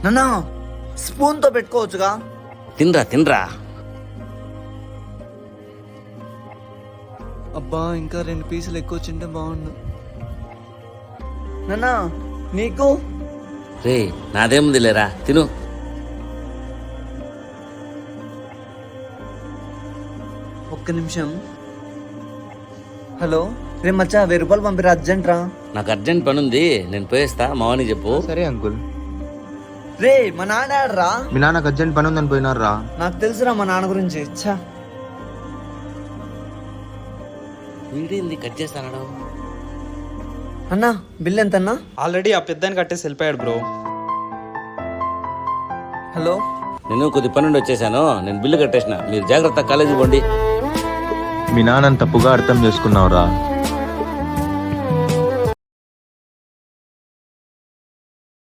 నాన్న స్పూన్తో పెట్టుకోవచ్చుగా. తినరా తినరా. అబ్బా ఇంకా 2 పీసులు ఎక్కువ వచ్చింటే బాగుండు. నాన్న నీకు రే నాదేముంది లేరా, తిను. ఒక్క నిమిషం. హలో రే మచ్చా 1000 రూపాయలు పంపిరా, అర్జెంట్ రా. నాకు అర్జెంట్ పని ఉంది, నేను పోయేస్తా. మావని చెప్పు. సరే అంకుల్. రే మా నాన్న ఆడరా. మీ నాన్నకు అర్జెంట్ పని ఉందని పోయినారా? నాకు తెలుసురా మా నాన్న గురించి. ఛా వీడేంది కట్ చేస్తానడం. అన్నా బిల్ ఎంతన్నా? ఆల్రెడీ ఆ పెద్దని కట్టేసి వెళ్ళిపోయాడు బ్రో. హలో నేను కొద్ది పని నుండి వచ్చేసాను, నేను బిల్లు కట్టేసిన. మీరు జాగ్రత్త కాలేజీ పోండి. మీ నాన్నని తప్పుగా అర్థం చేసుకున్నావురా.